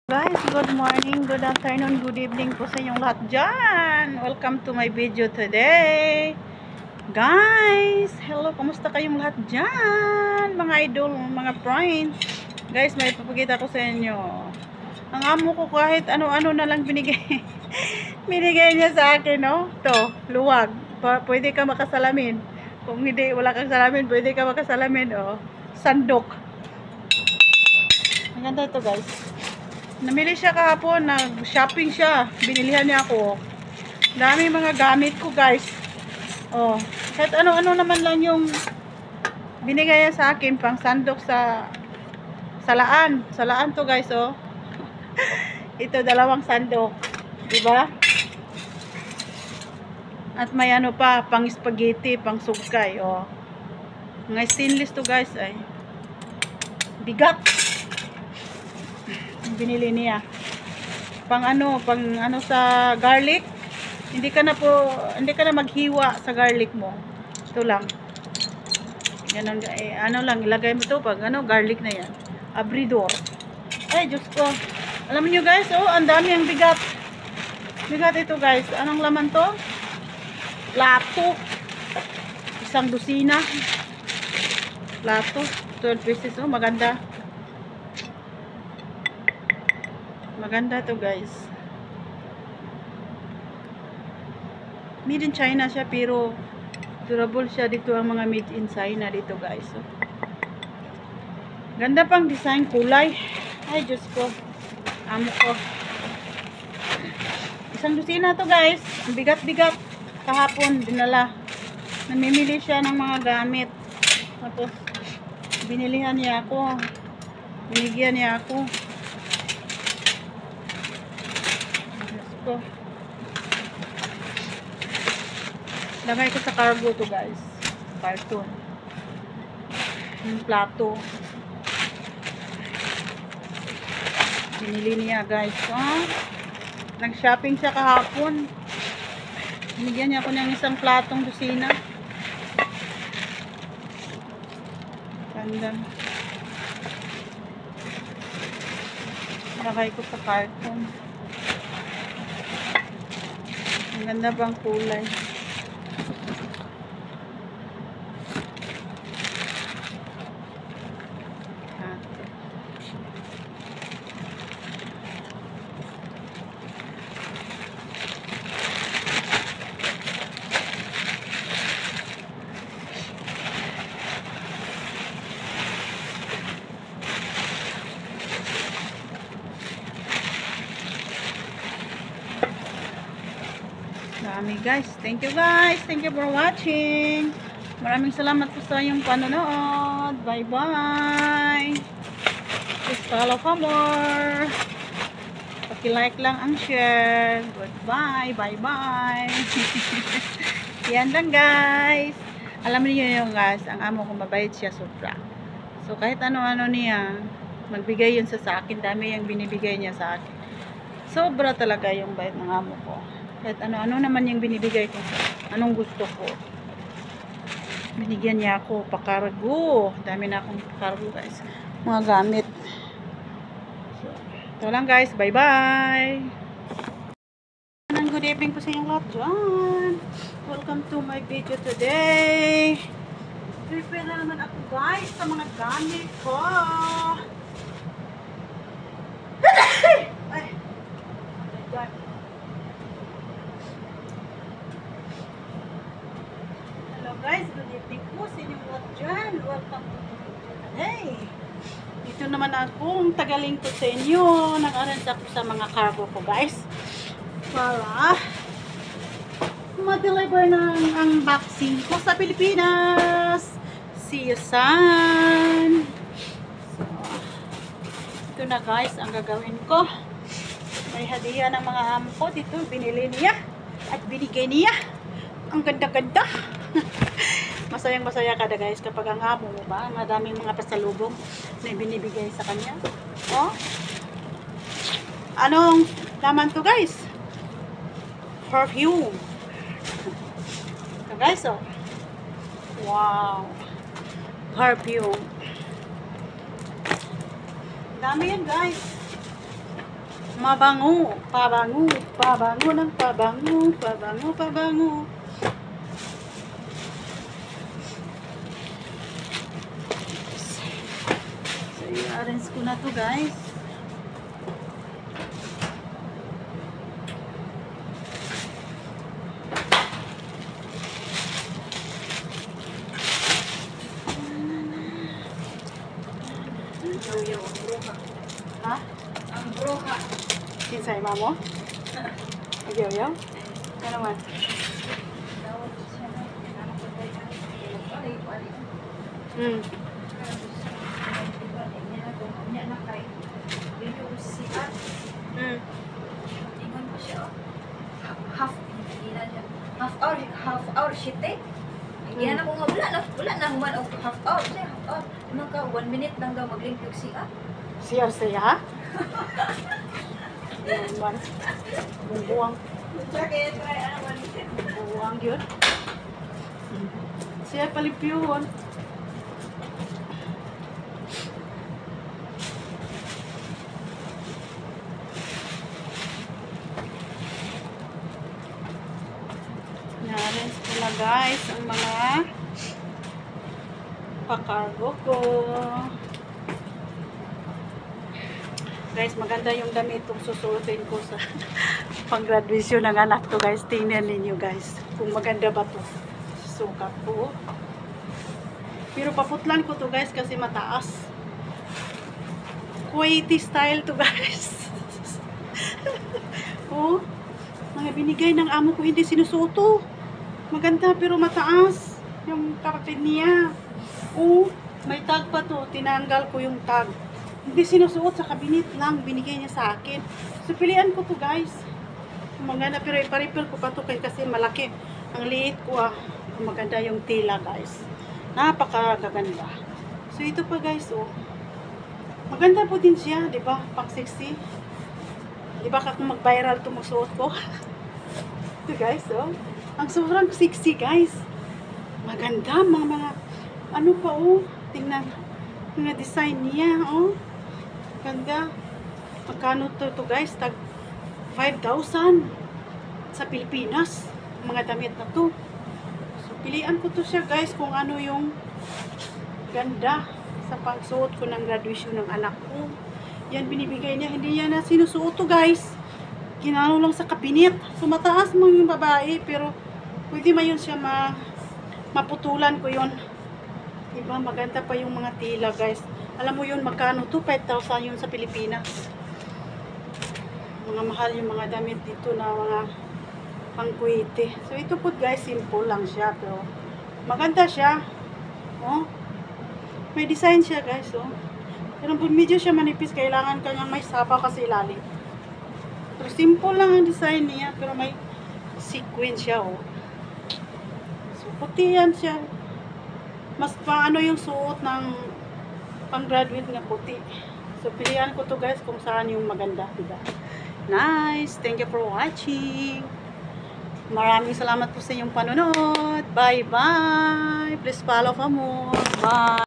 Guys, good morning, good afternoon, good evening po sa inyong lahat dyan. Welcome to my video today. Guys, hello, kumusta kayong lahat dyan? Mga idol, mga friends. Guys, may papakita ko sa inyo. Ang amo ko kahit ano-ano na lang binigay. Binigay niya sa akin, no? To, luwag. Pwede ka makasalamin. Kung hindi, wala kang salamin, pwede ka makasalamin, oh. Sandok. Ang ganda ito, guys. Namili siya kahapon, nag-shopping siya. Binilihan niya ako. Dami mga gamit ko, guys. Oh, kahit ano-ano naman lang yung binigay niya sa akin, pang sandok sa salaan. Salaan to, guys, oh. Ito, dalawang sandok. Diba? At may ano pa, pang spaghetti, pang sugkay, oh. Mga stainless to, guys, ay. Bigat. Binili niya pang ano sa garlic. Hindi ka na maghiwa sa garlic mo. Ito lang ganun, ano lang ilagay mo to pag garlic na yan, abridor. Ay Diyos ko, alam niyo guys, oh, ang dami, ang bigat ito, guys. Anong laman to? Plato, isang dosina plato, 12 pieces. Oh, maganda to, guys. Made in China siya, pero durable siya. Dito ang mga made in China dito, guys. So, ganda pang design, kulay. Ay Diyos ko, amo ko. Isang dosina to, guys. Ang bigat-bigat. Kahapon dinala. Namimili siya ng mga gamit. Tapos binilihan niya ako. Binigyan niya ako. Lagay ko sa cargo to, guys. Carton. Yung plato. Binili niya, guys. Oh, nag-shopping siya kahapon. Binigyan niya ako ng isang platong dosina. Ganda. Lagay ko sa carton. Ang ganda bang kulay. Dami, guys. Thank you, guys. Thank you for watching. Maraming salamat po sa inyong panonood. Bye-bye. Please follow for more. Paki-like lang ang share. Goodbye. Bye-bye. Yan lang, guys. Alam niyo yung, guys, ang amo ko mabait siya sobra. So, kahit ano-ano niya, magbigay yun sa akin. Dami yung binibigay niya sa akin. Sobra talaga yung bait ng amo ko. Kahit ano-ano naman yung binibigay ko, anong gusto ko. Binigyan niya ako, pakargo. Dami na akong pakargo, guys. Mga gamit. So, ito lang, guys. Bye-bye. Good evening po sa inyong lahat dyan. Welcome to my video today. Prepare na naman ako, guys, sa mga gamit ko. Ay, God. Guys, good evening po sa inyong lahat dyan. Welcome to the video today. Dito naman akong tagalingkod sa inyo. Nag-arrange ako sa mga cargo ko, guys, para ma-deliver ng unboxing ko sa Pilipinas. See you soon. So, ito na, guys, ang gagawin ko. May hadiah ng mga amo ko dito. Binili niya at binigay niya. Ang ganda-ganda. Masayang-masaya kada, guys, kapag ang amo mo ba, madaming mga pasalubong na binibigay sa kanya. Oh, anong laman to, guys? Perfume. So, guys, oh, wow, perfume. Dami yan, guys. Mabango, pabango, pabango ng pabango, pabango, pabango. So, i-arrange ko na to guys. Ha? Ang broha. Kinsay mamo? Ayaw-yaw? Ano man? Hmm. Half hour shite. Gina ko nga wala na human og half hour. Maka 1 minute lang daw maglimpyog siya. Siya, ha? Yan man. Bubuang. Bubuang yun. Siya palipyuhon. Narens ko na guys ang mga pakargo ko. Guys, maganda yung damit itong susuotin ko sa pang-graduation ng anak to guys. Tingnan ninyo guys kung maganda ba to sukat ko. Pero paputlan ko to guys kasi mataas. Kuwaiti style to guys. Oh, mga binigay ng amo ko hindi sinusuto. Maganda pero mataas yung kapatid niya. Oh, may tag pa to. Tinanggal ko yung tag. Hindi sinusuot sa kabinet lang. Binigay niya sa akin. So, pilihan ko to guys. Maganda pero iparipil ko pa to kasi malaki. Ang liit ko Maganda yung tela guys. Napakaganda. So, ito pa guys oh. Maganda po din siya. Diba? Pang sexy. Diba kung mag-viral to magsuot ko? Ito guys oh. Ang sobrang sexy guys. Maganda mga ano pa oh. Tingnan mga design niya oh. Ganda. Magkano to guys? Tag 5,000 sa Pilipinas. Mga damit na to. So pilian ko to siya guys kung ano yung ganda sa pagsuot ko ng graduation ng anak ko. Yan binibigay niya. Hindi niya na sinusuot to guys. Kinano lang sa kabinet. So mataas mo yung babae pero pwede man yun siya maputulan ko yun. Diba? Maganda pa yung mga tila guys. Alam mo yun magkano to? 5,000 yun sa Pilipinas. Mga mahal yung mga damit dito na mga pang-Kuwaiti. So ito po guys, simple lang siya pero maganda siya. Oh. May design siya guys oh. Pero medyo siya manipis, kailangan kanyang may saba kasi ilalim. Pero simple lang ang design niya pero may sequin siya oh. So puti yan siya. Mas paano yung suot ng pang-graduate nga puti. So pilihan ko to guys kung saan yung maganda, diba? Nice. Thank you for watching. Maraming salamat po sa inyong panonood. Bye bye. Please follow for more. Bye.